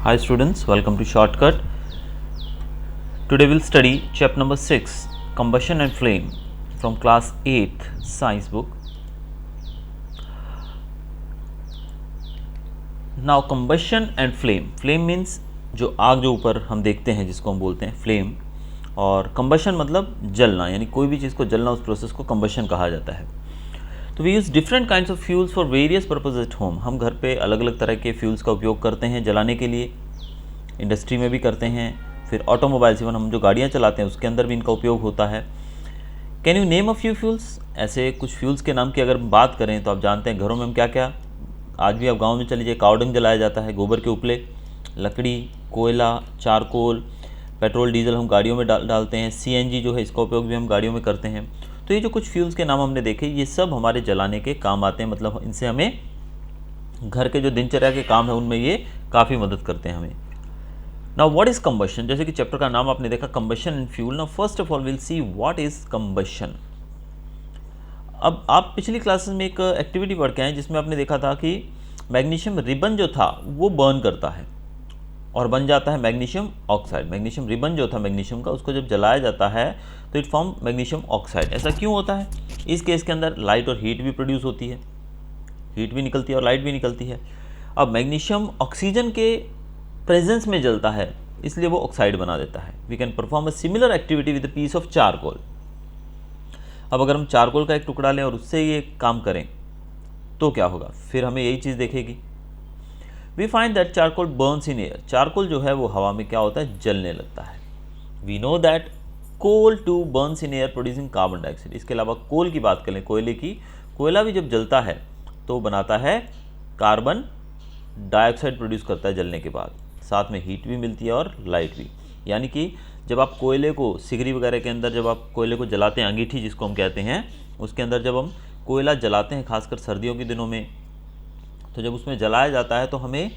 Hi students, welcome to Shortcut. Today we'll study chapter number 6, Combustion and Flame from class 8th science book. Now combustion and flame. Flame means जो आग जो ऊपर हम देखते हैं जिसको हम बोलते हैं फ्लेम, और combustion मतलब जलना, यानी कोई भी चीज़ को जलना, उस प्रोसेस को combustion कहा जाता है। तो we use different kinds of fuels for various purpose at home. हम घर पे अलग अलग तरह के फ्यूल्स का उपयोग करते हैं जलाने के लिए, इंडस्ट्री में भी करते हैं, फिर ऑटोमोबाइल्स, इवन हम जो गाड़ियाँ चलाते हैं उसके अंदर भी इनका उपयोग होता है। Can you name a few fuels? ऐसे कुछ फ्यूल्स के नाम की अगर बात करें तो आप जानते हैं घरों में हम क्या क्या, आज भी आप गाँव में चले लीजिए, कावडंग जलाया जाता है, गोबर के उपले, लकड़ी, कोयला, चारकोल, पेट्रोल डीजल हम गाड़ियों में डालते हैं, CNG जो है इसका उपयोग भी हम गाड़ियों में करते हैं। तो ये जो कुछ फ्यूल्स के नाम हमने देखे, ये सब हमारे जलाने के काम आते हैं, मतलब इनसे हमें घर के जो दिनचर्या के काम है उनमें ये काफ़ी मदद करते हैं हमें। Now what is combustion? जैसे कि चैप्टर का नाम आपने देखा, combustion and fuel. Now first of all will see what is combustion. अब आप पिछली क्लासेस में एक एक्टिविटी पढ़ के आए जिसमें आपने देखा था कि मैग्नीशियम रिबन जो था वो बर्न करता है और बन जाता है मैग्नीशियम ऑक्साइड। मैग्नीशियम रिबन जो था मैग्नीशियम का, उसको जब जलाया जाता है तो इट फॉर्म मैग्नीशियम ऑक्साइड। ऐसा क्यों होता है? इस केस के अंदर लाइट और हीट भी प्रोड्यूस होती है, हीट भी निकलती है और लाइट भी निकलती है। अब मैग्नीशियम ऑक्सीजन के प्रेजेंस में जलता है, इसलिए वो ऑक्साइड बना देता है। We can perform a similar activity with a piece of charcoal. अब अगर हम चारकोल का एक टुकड़ा लें और उससे ये काम करें तो क्या होगा? फिर हमें यही चीज़ देखेगी। We find that charcoal burns in air. Charcoal जो है वो हवा में क्या होता है? जलने लगता है। We know that coal too burns in air producing carbon dioxide. इसके अलावा कोल की बात करें, कोयले की, कोयला भी जब जलता है तो बनाता है कार्बन डाइऑक्साइड, प्रोड्यूस करता है जलने के बाद, साथ में हीट भी मिलती है और लाइट भी। यानी कि जब आप कोयले को, सिगरी वगैरह के अंदर जब आप कोयले को जलाते हैं, अंगीठी जिसको हम कहते हैं, उसके अंदर जब हम कोयला जलाते हैं खासकर सर्दियों के दिनों में, तो जब उसमें जलाया जाता है तो हमें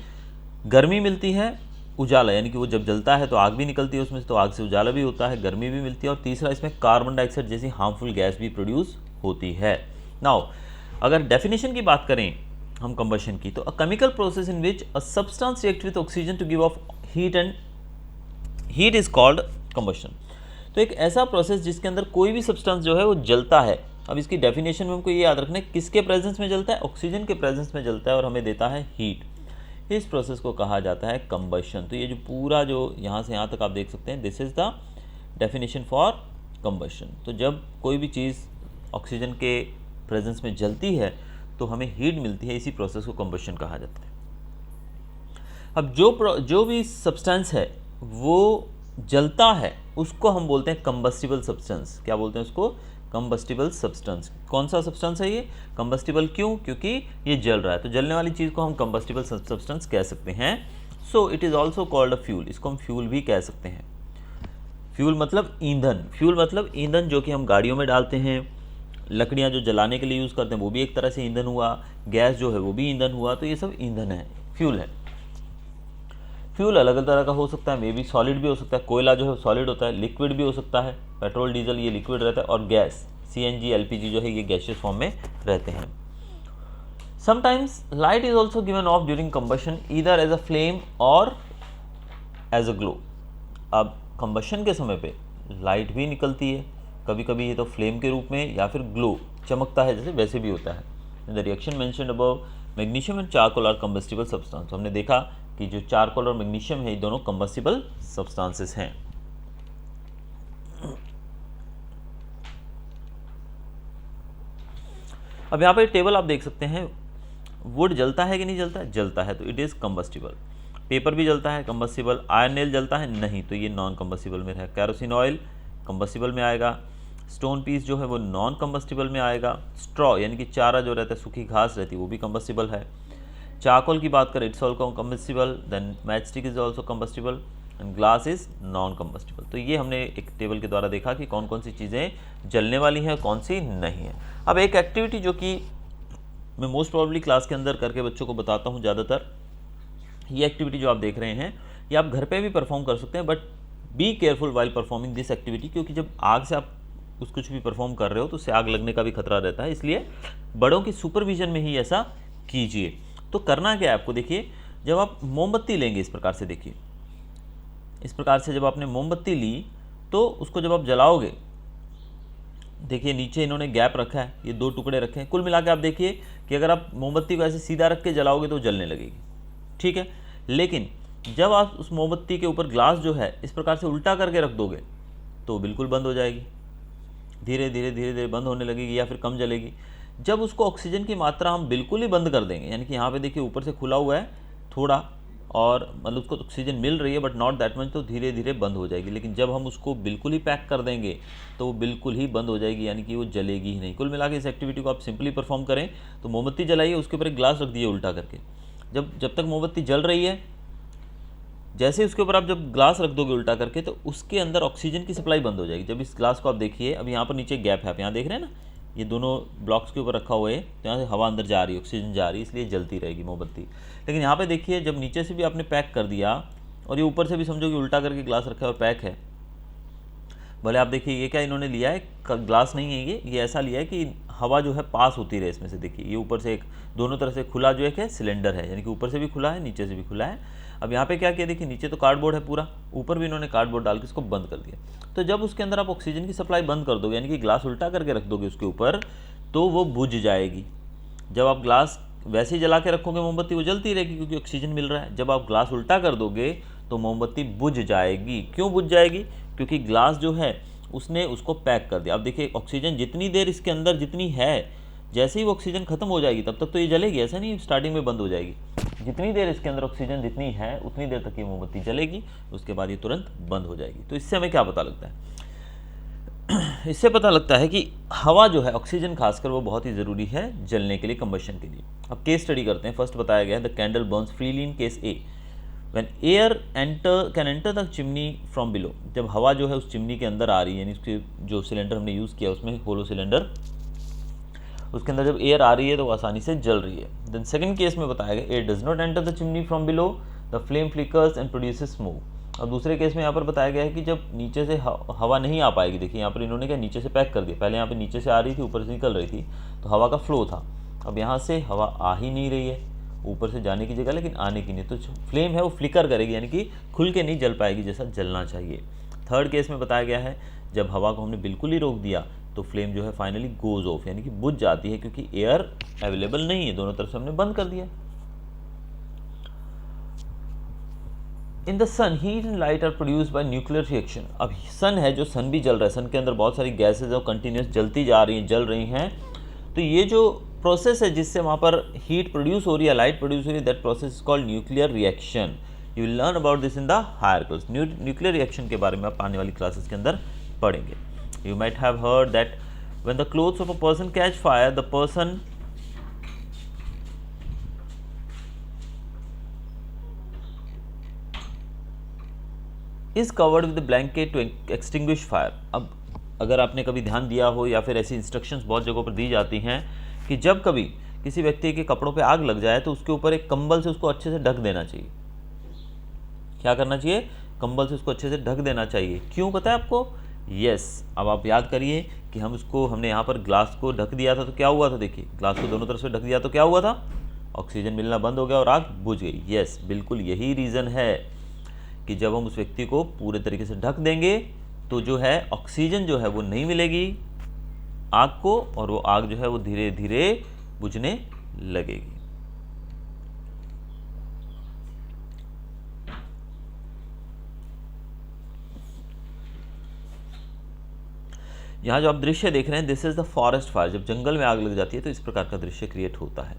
गर्मी मिलती है, उजाला, यानी कि वो जब जलता है तो आग भी निकलती है उसमें से, तो आग से उजाला भी होता है, गर्मी भी मिलती है, और तीसरा इसमें कार्बन डाइऑक्साइड जैसी हार्मफुल गैस भी प्रोड्यूस होती है। नाउ अगर डेफिनेशन की बात करें हम कंबशन की, तो a chemical process in which a substance react with oxygen to give off heat and heat is called combustion. तो एक ऐसा प्रोसेस जिसके अंदर कोई भी सब्सटेंस जो है वो जलता है। अब इसकी डेफिनेशन में हमको ये याद रखना है, किसके प्रेजेंस में जलता है? ऑक्सीजन के प्रेजेंस में जलता है और हमें देता है हीट। इस प्रोसेस को कहा जाता है कंबशन। तो ये जो पूरा जो यहाँ से यहाँ तक आप देख सकते हैं, this is the definition for combustion. तो जब कोई भी चीज़ ऑक्सीजन के प्रेजेंस में जलती है तो हमें हीट मिलती है, इसी प्रोसेस को कंबशन कहा जाता है। अब जो भी सब्सटेंस है वो जलता है उसको हम बोलते हैं कंबस्टिबल सब्सटेंस। क्या बोलते हैं उसको? Combustible substance. कौन सा सब्सटेंस है ये? कंबस्टिबल। क्यों? क्योंकि ये जल रहा है, तो जलने वाली चीज़ को हम कंबस्टिबल सब्सटेंस कह सकते हैं। So it is also called a fuel. इसको हम फ्यूल भी कह सकते हैं। फ्यूल मतलब ईंधन। फ्यूल मतलब ईंधन जो कि हम गाड़ियों में डालते हैं, लकड़ियाँ जो जलाने के लिए यूज़ करते हैं वो भी एक तरह से ईंधन हुआ, गैस जो है वो भी ईंधन हुआ, तो ये सब ईंधन है, फ्यूल है। फ्यूल अलग अलग तरह का हो सकता है, मे बी सॉलिड भी हो सकता है, कोयला जो है सॉलिड होता है, लिक्विड भी हो सकता है, पेट्रोल डीजल ये लिक्विड रहता है, और गैस CNG LPG जो है ये गैसियस फॉर्म में रहते हैं। Sometimes light is also given off during combustion either as a flame और एज अ ग्लो। अब कंबशन के समय पे लाइट भी निकलती है, कभी कभी ये तो फ्लेम के रूप में या फिर ग्लो, चमकता है जैसे, वैसे भी होता है। The reaction mentioned above, magnesium and charcoal are combustible substance. हमने देखा कि जो चारकोल और मैग्नीशियम है ये दोनों कंबस्टिबल सब्सटेंसेस हैं। अब यहाँ पे टेबल आप देख सकते हैं, वुड जलता है कि नहीं जलता है? जलता है, तो इट इज़ कंबस्टिबल। पेपर भी जलता है, कंबस्टिबल। आयरन नेल जलता है? नहीं, तो ये नॉन कंबस्टिबल में है। कैरोसिन ऑयल कंबस्टिबल में आएगा। स्टोन पीस जो है वो नॉन कंबस्टिबल में आएगा। स्ट्रॉ यानी कि चारा जो रहता है, सूखी घास रहती है, वो भी कंबस्टिबल है। चारकोल की बात करें, it's also combustible. Then match stick is also combustible and glass is non combustible. तो ये हमने एक टेबल के द्वारा देखा कि कौन कौन सी चीज़ें जलने वाली हैं, कौन सी नहीं है। अब एक एक्टिविटी जो कि मैं मोस्ट प्रॉब्ली क्लास के अंदर करके बच्चों को बताता हूँ ज़्यादातर, ये एक्टिविटी जो आप देख रहे हैं ये आप घर पे भी परफॉर्म कर सकते हैं, but be careful while performing this activity, क्योंकि जब आग से आप कुछ भी परफॉर्म कर रहे हो तो उससे आग लगने का भी खतरा रहता है, इसलिए बड़ों की सुपरविजन में ही ऐसा कीजिए। तो करना क्या है आपको? देखिए, जब आप मोमबत्ती लेंगे इस प्रकार से, देखिए इस प्रकार से जब आपने मोमबत्ती ली तो उसको जब आप जलाओगे, देखिए नीचे इन्होंने गैप रखा है, ये 2 टुकड़े रखे हैं। कुल मिला के आप देखिए कि अगर आप मोमबत्ती को ऐसे सीधा रख के जलाओगे तो जलने लगेगी, ठीक है। लेकिन जब आप उस मोमबत्ती के ऊपर ग्लास जो है इस प्रकार से उल्टा करके रख दोगे तो बिल्कुल बंद हो जाएगी, धीरे धीरे धीरे धीरे बंद होने लगेगी या फिर कम जलेगी। जब उसको ऑक्सीजन की मात्रा हम बिल्कुल ही बंद कर देंगे, यानी कि यहाँ पे देखिए ऊपर से खुला हुआ है थोड़ा, और मतलब उसको ऑक्सीजन मिल रही है बट नॉट दैट मच, तो धीरे धीरे बंद हो जाएगी। लेकिन जब हम उसको बिल्कुल ही पैक कर देंगे तो वो बिल्कुल ही बंद हो जाएगी, यानी कि वो जलेगी ही नहीं। कुल मिला के इस एक्टिविटी को आप सिंपली परफॉर्म करें तो मोमबत्ती जलाइए, उसके ऊपर एक ग्लास रख दीजिए उल्टा करके। जब तक मोमबत्ती जल रही है, जैसे ही उसके ऊपर आप जब ग्लास रख दोगे उल्टा करके तो उसके अंदर ऑक्सीजन की सप्लाई बंद हो जाएगी। जब इस ग्लास को आप देखिए, अब यहाँ पर नीचे गैप है, आप यहाँ देख रहे हैं ना, ये दोनों ब्लॉक्स के ऊपर रखा हुआ है, तो यहाँ से हवा अंदर जा रही है, ऑक्सीजन जा रही है, इसलिए जलती रहेगी मोमबत्ती। लेकिन यहाँ पे देखिए जब नीचे से भी आपने पैक कर दिया और ये ऊपर से भी समझो कि उल्टा करके ग्लास रखा है और पैक है, भले आप देखिए ये क्या इन्होंने लिया है, ग्लास नहीं है ये ऐसा लिया है कि हवा जो है पास होती रहे इसमें से। देखिए ये ऊपर से एक दोनों तरफ से खुला जो है सिलेंडर है, यानी कि ऊपर से भी खुला है नीचे से भी खुला है। अब यहाँ पे क्या किया, देखिए नीचे तो कार्डबोर्ड है पूरा, ऊपर भी इन्होंने कार्डबोर्ड डाल के इसको बंद कर दिया। तो जब उसके अंदर आप ऑक्सीजन की सप्लाई बंद कर दोगे, यानी कि ग्लास उल्टा करके रख दोगे उसके ऊपर, तो वो बुझ जाएगी। जब आप ग्लास वैसे ही जला के रखोगे मोमबत्ती, वो जलती रहेगी क्योंकि ऑक्सीजन मिल रहा है। जब आप ग्लास उल्टा कर दोगे तो मोमबत्ती बुझ जाएगी। क्यों बुझ जाएगी? क्योंकि ग्लास जो है उसने उसको पैक कर दिया। अब देखिए ऑक्सीजन जितनी देर इसके अंदर जितनी है, जैसे ही वो ऑक्सीजन खत्म हो जाएगी तब तक तो ये जलेगी, ऐसा नहीं स्टार्टिंग में बंद हो जाएगी। जितनी देर इसके अंदर ऑक्सीजन जितनी है उतनी देर तक ये मोमबत्ती जलेगी, उसके बाद ये तुरंत बंद हो जाएगी। तो इससे हमें क्या पता लगता है? इससे पता लगता है कि हवा जो है, ऑक्सीजन खासकर, वो बहुत ही ज़रूरी है जलने के लिए, कंबशन के लिए। अब केस स्टडी करते हैं। फर्स्ट बताया गया है the candle Burns freely in case A when air can enter the chimney from below. जब हवा जो है उस चिमनी के अंदर आ रही है, यानी उसके जो सिलेंडर हमने यूज़ किया उसमें होलो सिलेंडर, उसके अंदर जब एयर आ रही है तो आसानी से जल रही है। देन सेकंड केस में बताया गया air does not enter the chimney from below, the flame flickers and produces smoke. अब दूसरे केस में यहाँ पर बताया गया है कि जब नीचे से हवा नहीं आ पाएगी। देखिए यहाँ पर इन्होंने क्या नीचे से पैक कर दिया, पहले यहाँ पे नीचे से आ रही थी, ऊपर से निकल रही थी, तो हवा का फ्लो था। अब यहाँ से हवा आ ही नहीं रही है, ऊपर से जाने की जगह लेकिन आने की नहीं, तो जो फ्लेम है वो फ्लिकर करेगी, यानी कि खुल के नहीं जल पाएगी जैसा जलना चाहिए। थर्ड केस में बताया गया है जब हवा को हमने बिल्कुल ही रोक दिया तो फ्लेम जो है फाइनली गोज ऑफ, यानी कि बुझ जाती है, क्योंकि एयर अवेलेबल नहीं है, दोनों तरफ से हमने बंद कर दिया। In the sun heat and light are produced by nuclear reaction. अब सन है, जो सन भी जल रहा है, सन के अंदर बहुत सारी गैसेज और कंटिन्यूस जलती जा रही हैं, जल रही हैं। तो ये जो प्रोसेस है जिससे वहाँ पर हीट प्रोड्यूस हो रही है, लाइट प्रोड्यूस हो रही है, that process is called nuclear reaction. You will learn about this in the higher class. Nuclear reaction के बारे में आप आने वाली क्लासेस के अंदर पढ़ेंगे। You might have heard that when the clothes of a person catch fire, the person is covered with a blanket to extinguish fire. अब अगर आपने कभी ध्यान दिया हो या फिर ऐसी इंस्ट्रक्शंस बहुत जगहों पर दी जाती हैं कि जब कभी किसी व्यक्ति के कपड़ों पे आग लग जाए तो उसके ऊपर एक कंबल से उसको अच्छे से ढक देना चाहिए। क्या करना चाहिए? कंबल से उसको अच्छे से ढक देना चाहिए। क्यों पता है आपको? यस, अब आप याद करिए कि हमने यहाँ पर ग्लास को ढक दिया था तो क्या हुआ था? देखिए ग्लास को दोनों तरफ से ढक दिया तो क्या हुआ था? ऑक्सीजन मिलना बंद हो गया और आग बुझ गई। यस, बिल्कुल यही रीज़न है कि जब हम उस व्यक्ति को पूरे तरीके से ढक देंगे तो जो है ऑक्सीजन जो है वो नहीं मिलेगी आग को, और वो आग जो है वो धीरे धीरे बुझने लगेगी। यहाँ जो आप दृश्य देख रहे हैं, this is the forest fire. जब जंगल में आग लग जाती है तो इस प्रकार का दृश्य क्रिएट होता है।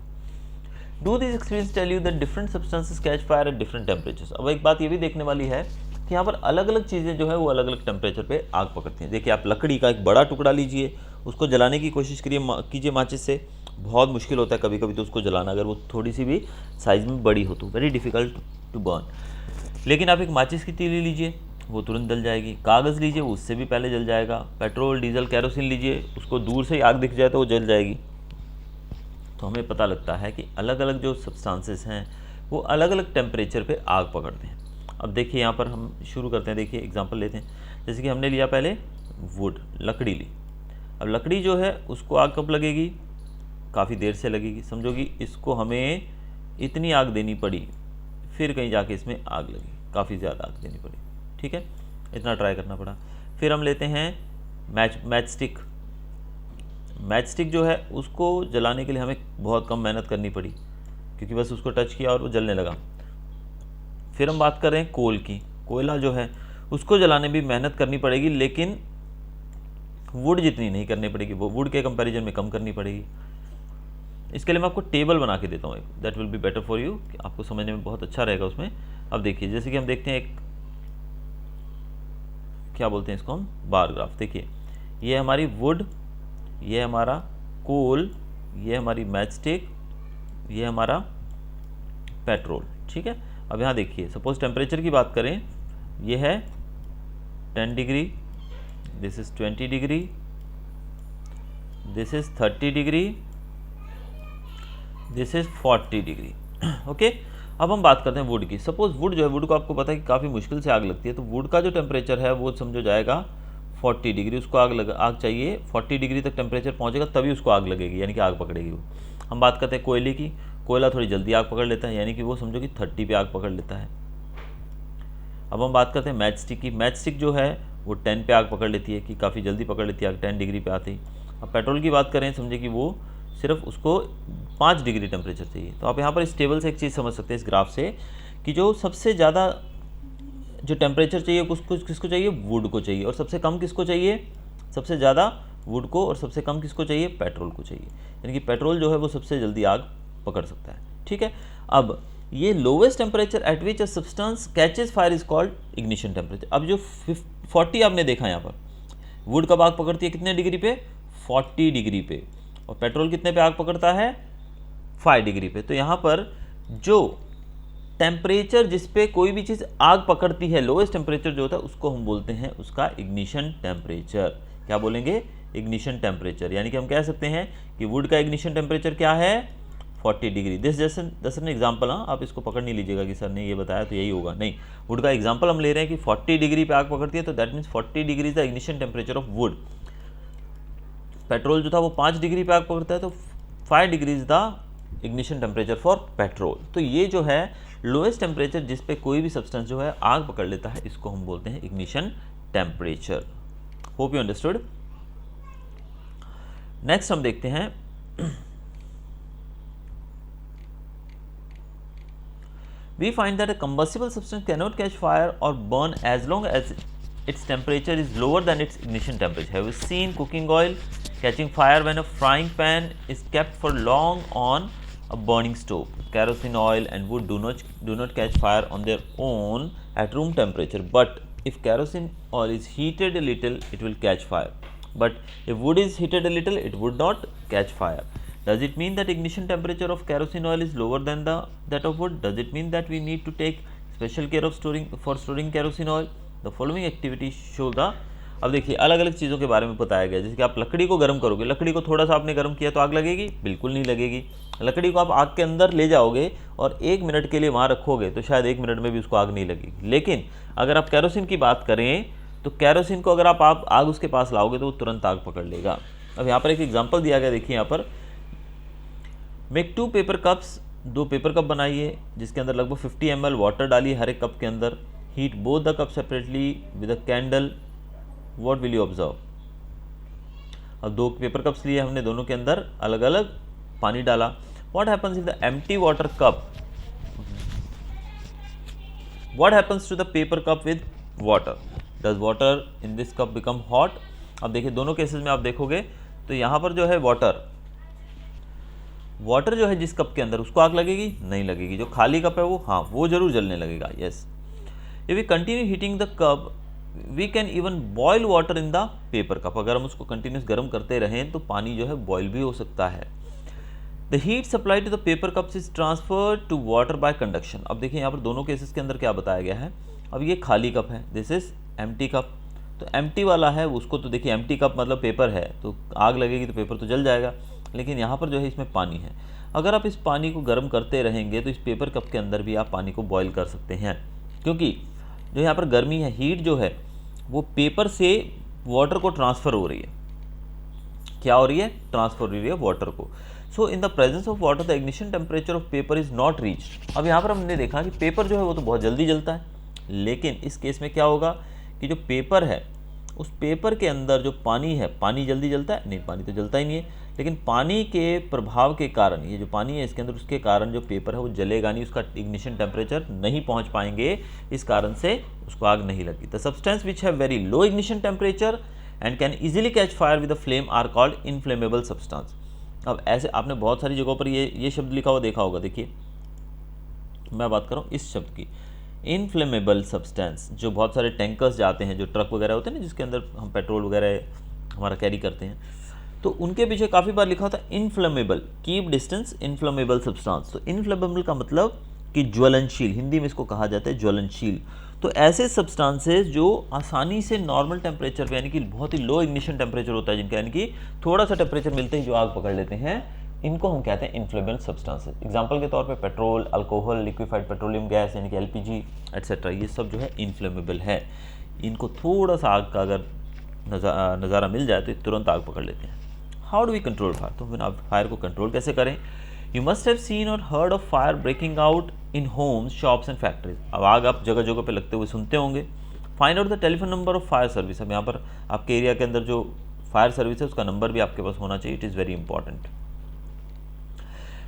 Do this experience tell you that different substances catch fire at different temperatures. अब एक बात ये भी देखने वाली है कि यहाँ पर अलग अलग चीज़ें जो है वो अलग अलग टेम्परेचर पे आग पकड़ती हैं। देखिए आप लकड़ी का एक बड़ा टुकड़ा लीजिए, उसको जलाने की कोशिश कीजिए माचिस से। बहुत मुश्किल होता है कभी कभी तो उसको जलाना, अगर वो थोड़ी सी भी साइज़ में बड़ी हो तो वेरी डिफ़िकल्ट टू बर्न। लेकिन आप एक माचिस की तीली लीजिए, वो तुरंत जल जाएगी। कागज़ लीजिए, वो उससे भी पहले जल जाएगा। पेट्रोल, डीजल, केरोसिन लीजिए, उसको दूर से ही आग दिख जाए तो वो जल जाएगी। तो हमें पता लगता है कि अलग अलग जो सब्सटेंसेस हैं वो अलग अलग टेम्परेचर पे आग पकड़ते हैं। अब देखिए यहाँ पर हम शुरू करते हैं। देखिए एग्जांपल लेते हैं, जैसे कि हमने लिया पहले वुड, लकड़ी ली। अब लकड़ी जो है उसको आग कब लगेगी? काफ़ी देर से लगेगी। समझो कि इसको हमें इतनी आग देनी पड़ी, फिर कहीं जाके इसमें आग लगी, काफ़ी ज़्यादा आग देनी पड़ी। ठीक है, इतना ट्राई करना पड़ा। फिर हम लेते हैं मैच स्टिक। मैच स्टिक जो है उसको जलाने के लिए हमें बहुत कम मेहनत करनी पड़ी, क्योंकि बस उसको टच किया और वो जलने लगा। फिर हम बात कर रहे हैं कोल की। कोयला जो है उसको जलाने भी मेहनत करनी पड़ेगी, लेकिन वुड जितनी नहीं करनी पड़ेगी, वो वुड के कंपैरिजन में कम करनी पड़ेगी। इसके लिए मैं आपको टेबल बना के देता हूँ एक, that will be better for you, कि आपको समझने में बहुत अच्छा रहेगा उसमें। अब देखिए, जैसे कि हम देखते हैं एक, क्या बोलते हैं इसको हम, बार ग्राफ। देखिए, ये हमारी वुड, ये हमारा कोल, ये हमारी मैच स्टिक, ये हमारा पेट्रोल। ठीक है, अब यहाँ देखिए, सपोज टेम्परेचर की बात करें, ये है 10 degree, this is 20 degree, this is 30 degree, this is 40 degree. Okay, अब हम बात करते हैं वुड की। सपोज वुड जो है, वुड को आपको पता है कि काफ़ी मुश्किल से आग लगती है, तो वुड का जो टेम्परेचर है वो समझो जाएगा 40 डिग्री। उसको आग चाहिए 40 डिग्री तक टेम्परेचर पहुंचेगा, तभी उसको आग लगेगी, यानी कि आग पकड़ेगी वो। हम बात करते हैं कोयले की। कोयला थोड़ी जल्दी आग पकड़ लेता है, यानी कि वो समझो कि 30 पे आग पकड़ लेता है। अब हम बात करते हैं मैच स्टिक की। मैच स्टिक जो है वो 10 पे आग पकड़ लेती है, कि काफ़ी जल्दी पकड़ लेती है आग 10 डिग्री पे आते ही। अब पेट्रोल की बात करें, समझे कि वो सिर्फ उसको 5 डिग्री टेम्परेचर चाहिए। तो आप यहाँ पर इस टेबल से एक चीज़ समझ सकते हैं, इस ग्राफ से, कि जो सबसे ज़्यादा जो टेम्परेचर चाहिए उसको किसको चाहिए, वुड को चाहिए, और सबसे कम किसको चाहिए, सबसे ज़्यादा वुड को, और सबसे कम किसको चाहिए, पेट्रोल को चाहिए। यानी कि पेट्रोल जो है वो सबसे जल्दी आग पकड़ सकता है। ठीक है, अब ये lowest temperature at which a substance catches fire is called ignition temperature. अब जो 40 आपने देखा यहाँ पर, वुड कब आग पकड़ती है, कितने डिग्री पे, 40 डिग्री पे, और पेट्रोल कितने पे आग पकड़ता है, 5 डिग्री पे। तो यहाँ पर जो टेम्परेचर जिस पे कोई भी चीज़ आग पकड़ती है, लोएस्ट टेम्परेचर जो होता है, उसको हम बोलते हैं उसका इग्निशन टेम्परेचर। क्या बोलेंगे, इग्निशन टेम्परेचर। यानी कि हम कह सकते हैं कि वुड का इग्निशन टेम्परेचर क्या है, 40 डिग्री। दिस जैसे एन एग्जाम्पल, हाँ, आप इसको पकड़ नहीं लीजिएगा कि सर ने ये बताया तो यही होगा, नहीं। वुड का एग्जाम्पल हम ले रहे हैं कि 40 डिग्री पे आग पकड़ती है, तो that means 40 degree is the ignition temperature of would. Petrol जो था वो 5 डिग्री पे आग पकड़ता है, तो 5 degree is the ignition temperature for petrol. तो ये जो है लोएस्ट टेम्परेचर जिस पे कोई भी सब्सटेंस जो है आग पकड़ लेता है, इसको हम बोलते हैं ignition temperature. Hope you understood. Next हम देखते हैं we find that a combustible substance cannot catch fire or burn as long as its temperature is lower than its ignition temperature. Have you seen cooking oil catching fire when a frying pan is kept for long on a burning stove? Kerosene oil and wood do not catch fire on their own at room temperature, but if kerosene oil is heated a little, it will catch fire. But if wood is heated a little, it would not catch fire. Does it mean that ignition temperature of kerosene oil is lower than that of wood? Does it mean that we need to take special care of storing kerosene oil? The following activities show the। अब देखिए, अलग अलग चीज़ों के बारे में बताया गया। जैसे कि आप लकड़ी को गर्म करोगे, लकड़ी को थोड़ा सा आपने गर्म किया तो आग लगेगी, बिल्कुल नहीं लगेगी। लकड़ी को आप आग के अंदर ले जाओगे और 1 मिनट के लिए वहाँ रखोगे तो शायद 1 मिनट में भी उसको आग नहीं लगेगी। लेकिन अगर आप केरोसिन की बात करें, तो केरोसिन को अगर आप आग उसके पास लाओगे तो वो तुरंत आग पकड़ लेगा। अब यहाँ पर एक एग्जाम्पल दिया गया, देखिए यहाँ पर, make 2 paper cups, 2 paper cup बनाइए जिसके अंदर लगभग 50 ml वाटर डालिए हर एक कप के अंदर। Heat both the cup separately with a candle, what will you observe. अब 2 पेपर कप्स लिए हमने, दोनों के अंदर अलग अलग पानी डाला। What happens if the empty water cup, what happens to the paper cup with water, does water in this cup become hot. अब देखिए, दोनों केसेस में आप देखोगे तो यहाँ पर जो है वाटर जो है जिस कप के अंदर, उसको आग लगेगी, नहीं लगेगी। जो खाली कप है वो, हाँ, वो जरूर जलने लगेगा, yes. If we continue heating the cup, we can even boil water in the paper cup. अगर हम उसको कंटिन्यूस गर्म करते रहें तो पानी जो है बॉयल भी हो सकता है। The heat supply to the paper cups is transfer to water by conduction. अब देखिए यहाँ पर दोनों केसेस के अंदर क्या बताया गया है। अब ये खाली कप है, दिस इज एम्प्टी कप। तो एम्प्टी वाला है उसको, तो देखिए एम्प्टी कप मतलब पेपर है, तो आग लगेगी तो पेपर तो जल जाएगा। लेकिन यहाँ पर जो है इसमें पानी है। अगर आप इस पानी को गर्म करते रहेंगे तो इस पेपर कप के अंदर भी आप पानी को बॉईल कर सकते हैं, क्योंकि जो यहाँ पर गर्मी है, हीट जो है वो पेपर से वाटर को ट्रांसफ़र हो रही है। क्या हो रही है, ट्रांसफ़र हो रही है वाटर को। So in the presence of water the ignition temperature of paper is not reached. अब यहाँ पर हमने देखा कि पेपर जो है वो तो बहुत जल्दी जलता है, लेकिन इस केस में क्या होगा कि जो पेपर है उस पेपर के अंदर जो पानी है, पानी जल्दी जलता है? नहीं, पानी तो जलता ही नहीं है। लेकिन पानी के प्रभाव के कारण, ये जो पानी है इसके अंदर, उसके कारण जो पेपर है वो जलेगा नहीं, उसका इग्निशन टेम्परेचर नहीं पहुंच पाएंगे, इस कारण से उसको आग नहीं लगी। The substance which have very low ignition temperature and can easily catch fire with the flame are called inflammable substance. अब ऐसे आपने बहुत सारी जगहों पर ये शब्द लिखा हुआ देखा होगा। देखिए मैं बात कर रहा हूँ इस शब्द की, इनफ्लेमेबल सब्सटेंस। जो बहुत सारे टैंकर्स जाते हैं, जो ट्रक वगैरह होते हैं ना, जिसके अंदर हम पेट्रोल वगैरह हमारा कैरी करते हैं, तो उनके पीछे काफ़ी बार लिखा होता है inflammable, keep distance inflammable substance. तो इनफ्लेमेबल का मतलब कि ज्वलनशील, हिंदी में इसको कहा जाता है ज्वलनशील। तो ऐसे सब्सटेंसेस जो आसानी से नॉर्मल टेम्परेचर पे, यानी कि बहुत ही लो इग्निशन टेम्परेचर होता है जिनका, यानी कि थोड़ा सा टेम्परेचर मिलते ही जो आग पकड़ लेते हैं, इनको हम कहते हैं इनफ्लेमेबल सब्सटेंसेस। एग्जांपल के तौर पे petrol, alcohol, liquefied petroleum gas यानी कि एलपीजी एटसेट्रा, ये सब जो है इनफ्लेमेबल है। इनको थोड़ा सा आग का अगर नज़ारा मिल जाए तो तुरंत आग पकड़ लेते हैं। How do we control fire? तो फिर आप फायर को कंट्रोल कैसे करें? यू मस्ट हैव सीन और heard of fire breaking out in homes, shops and factories. अब आग आप जगह जगह पे लगते हुए सुनते होंगे। Find out the telephone number of fire service. अब यहाँ पर आपके एरिया के अंदर जो फायर सर्विस है उसका नंबर भी आपके पास होना चाहिए। It is very important.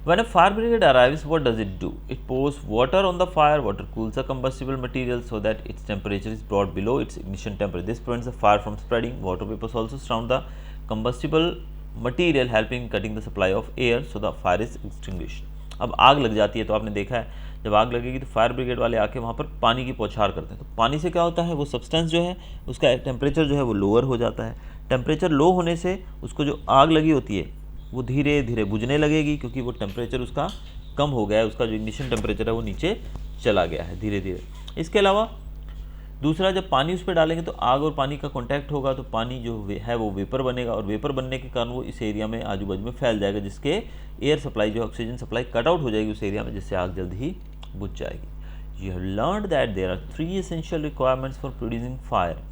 When a fire brigade arrives, what does it do? It pours water on the fire. Water cools the combustible material so that its temperature is brought below its ignition temperature. This prevents the fire from spreading. Water vapors also surround the combustible material, helping cutting the supply of air, so the fire is extinguished. अब आग लग जाती है तो आपने देखा है जब आग लगेगी तो फायर ब्रिगेड वाले आके वहाँ पर पानी की बौछार करते हैं। तो पानी से क्या होता है, वो सब्सटेंस जो है उसका टेम्परेचर जो है वो लोअर हो जाता है। टेम्परेचर लो होने से उसको जो आग लगी होती है वो धीरे धीरे बुझने लगेगी, क्योंकि वो टेम्परेचर उसका कम हो गया है, उसका जो इग्निशन टेम्परेचर है वो नीचे चला गया है धीरे धीरे। इसके अलावा दूसरा, जब पानी उस पर डालेंगे तो आग और पानी का कांटेक्ट होगा तो पानी जो है वो वेपर बनेगा, और वेपर बनने के कारण वो इस एरिया में आजू बाजू में फैल जाएगा, जिसके एयर सप्लाई जो ऑक्सीजन सप्लाई कट आउट हो जाएगी उस एरिया में, जिससे आग जल्द ही बुझ जाएगी। You have learned that there are 3 essential requirements for producing fire.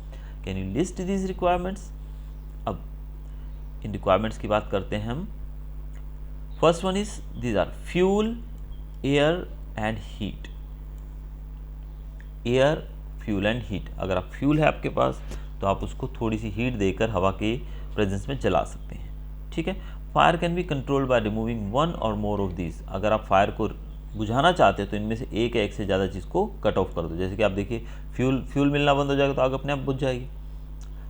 Can you list these requirements? अब इन रिक्वायरमेंट्स की बात करते हैं हम। First one is, these are fuel, air and heat. Air, fuel and heat. अगर आप फ्यूल है आपके पास तो आप उसको थोड़ी सी हीट देकर हवा के प्रेजेंस में जला सकते हैं, ठीक है। Fire can be controlled by removing 1 और मोर ऑफ दीज। अगर आप फायर को बुझाना चाहते हैं तो इनमें से एक या एक से ज़्यादा चीज़ को कट ऑफ कर दो। जैसे कि आप देखिए फ्यूल मिलना बंद हो जाएगा तो आग अपने आप बुझ जाएगी।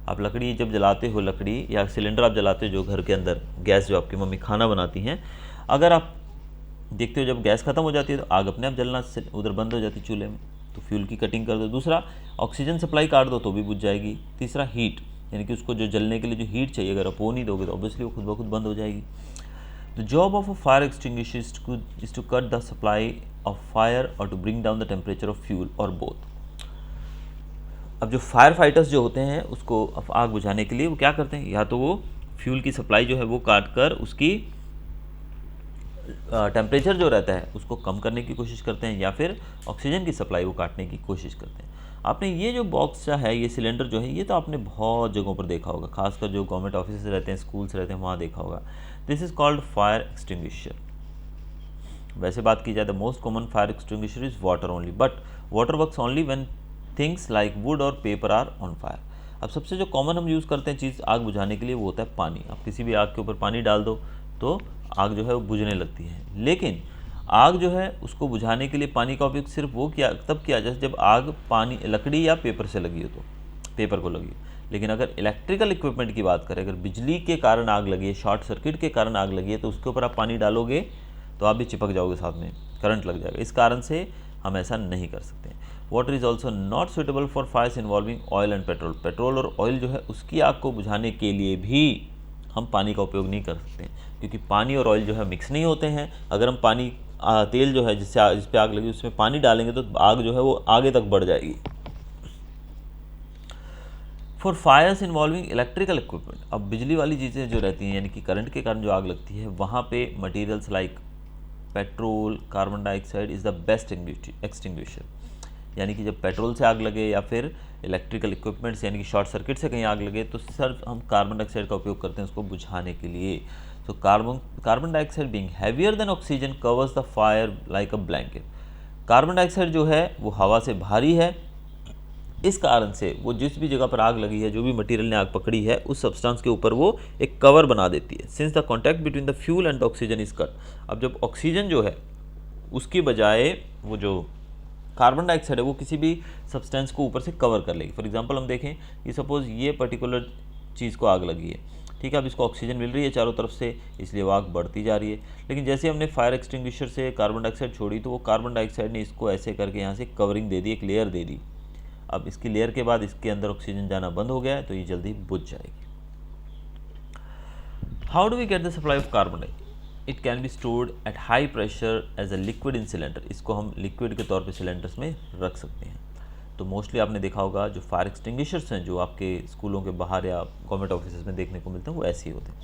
आप लकड़ी जब जलाते हो, लकड़ी या सिलेंडर आप जलाते हो, जो घर के अंदर गैस जो आपकी मम्मी खाना बनाती हैं, अगर आप देखते हो जब गैस खत्म हो जाती है तो आग अपने आप जलना उधर बंद हो जाती है चूल्हे में, तो फ्यूल की कटिंग कर दो। दूसरा, ऑक्सीजन सप्लाई काट दो तो भी बुझ जाएगी। तीसरा, हीट, यानी कि उसको जो जलने के लिए जो हीट चाहिए अगर आप वो नहीं दोगे तो ऑब्वियसली वो खुद ब खुद बंद हो जाएगी। The job of a fire extinguisher is to cut the supply of fire और to bring down the temperature of fuel और बोथ। अब जो फायर फाइटर्स जो होते हैं उसको आग बुझाने के लिए वो क्या करते हैं, या तो वो फ्यूल की सप्लाई जो है वो काट कर उसकी टेम्परेचर जो रहता है उसको कम करने की कोशिश करते हैं, या फिर ऑक्सीजन की सप्लाई वो काटने की कोशिश करते हैं। आपने ये जो बॉक्स है, ये सिलेंडर जो है, ये तो आपने बहुत जगहों पर देखा होगा, खासकर जो गवर्नमेंट ऑफिस रहते हैं, स्कूल्स रहते हैं, वहाँ देखा होगा। This is called fire extinguisher. वैसे बात की जाए the most common fire extinguisher is water only, but water works only when things like would और पेपर आर ऑन फायर। अब सबसे जो कॉमन हम यूज़ करते हैं चीज़ आग बुझाने के लिए वो होता है पानी। आप किसी भी आग के ऊपर पानी डाल दो तो आग जो है वो बुझने लगती है। लेकिन आग जो है उसको बुझाने के लिए पानी का उपयोग सिर्फ वो तब किया जाए जब आग पानी, लकड़ी या पेपर से लगी हो, तो पेपर को लगी हो। लेकिन अगर इलेक्ट्रिकल इक्विपमेंट की बात करें, अगर बिजली के कारण आग लगी है, शॉर्ट सर्किट के कारण आग लगी है, तो उसके ऊपर आप पानी डालोगे तो आप भी चिपक जाओगे, साथ में करंट लग जाएगा। इस कारण से हम ऐसा नहीं कर सकते। Water is also not suitable for fires involving oil and petrol. Petrol और ऑयल जो है उसकी आग को बुझाने के लिए भी हम पानी का उपयोग नहीं कर सकते, क्योंकि पानी और ऑयल जो है मिक्स नहीं होते हैं। अगर हम पानी तेल जो है जिस पे आग लगी उसमें पानी डालेंगे तो आग जो है वो आगे तक बढ़ जाएगी। For fires involving electrical equipment, अब बिजली वाली चीज़ें जो रहती हैं यानी कि करंट के कारण जो आग लगती है, वहाँ पे materials like petrol, carbon dioxide is the best extinguisher. यानी कि जब पेट्रोल से आग लगे या फिर इलेक्ट्रिकल इक्विपमेंट्स यानी कि शॉर्ट सर्किट से कहीं आग लगे तो सिर्फ हम कार्बन डाइऑक्साइड का उपयोग करते हैं उसको बुझाने के लिए। So carbon dioxide being heavier than oxygen covers the fire like a blanket. Carbon dioxide जो है वो हवा से भारी है, इस कारण से वो जिस भी जगह पर आग लगी है, जो भी मटेरियल ने आग पकड़ी है, उस सब्सटेंस के ऊपर वो एक कवर बना देती है। Since the contact between the fuel and the oxygen is cut, अब जब ऑक्सीजन जो है उसकी बजाय वो जो कार्बन डाइऑक्साइड है वो किसी भी सब्सटेंस को ऊपर से कवर कर लेगी। फॉर एग्जांपल हम देखें कि सपोज ये पर्टिकुलर चीज़ को आग लगी है, ठीक है, अब इसको ऑक्सीजन मिल रही है चारों तरफ से, इसलिए वो आग बढ़ती जा रही है। लेकिन जैसे हमने फायर एक्सटिंग्विशर से कार्बन डाइऑक्साइड छोड़ी तो वो कार्बन डाइऑक्साइड ने इसको ऐसे करके यहाँ से कवरिंग दे दी, एक लेयर दे दी। अब इसकी लेयर के बाद इसके अंदर ऑक्सीजन जाना बंद हो गया है, तो ये जल्दी बुझ जाएगी। How do we get the supply of carbon dioxide? It can be stored at high pressure as a liquid in cylinder. इसको हम लिक्विड के तौर पे सिलेंडर्स में रख सकते हैं। तो मोस्टली आपने देखा होगा जो फायर एक्सटिंग्विशर्स हैं जो आपके स्कूलों के बाहर या गवर्नमेंट ऑफिस में देखने को मिलते हैं, वो ऐसे ही होते हैं।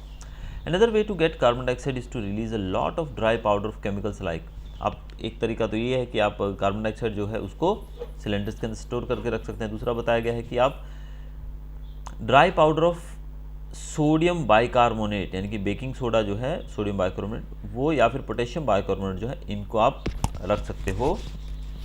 Another way to get carbon dioxide is to release a lot of dry powder of chemicals like. आप एक तरीका तो ये है कि आप कार्बन डाइऑक्साइड जो है उसको सिलेंडर्स के अंदर स्टोर करके रख सकते हैं। दूसरा बताया गया है कि आप dry powder of sodium bicarbonate, यानी कि बेकिंग सोडा जो है, सोडियम बाइकार्बोनेट वो, या फिर पोटेशियम बाइकार्बोनेट जो है, इनको आप रख सकते हो।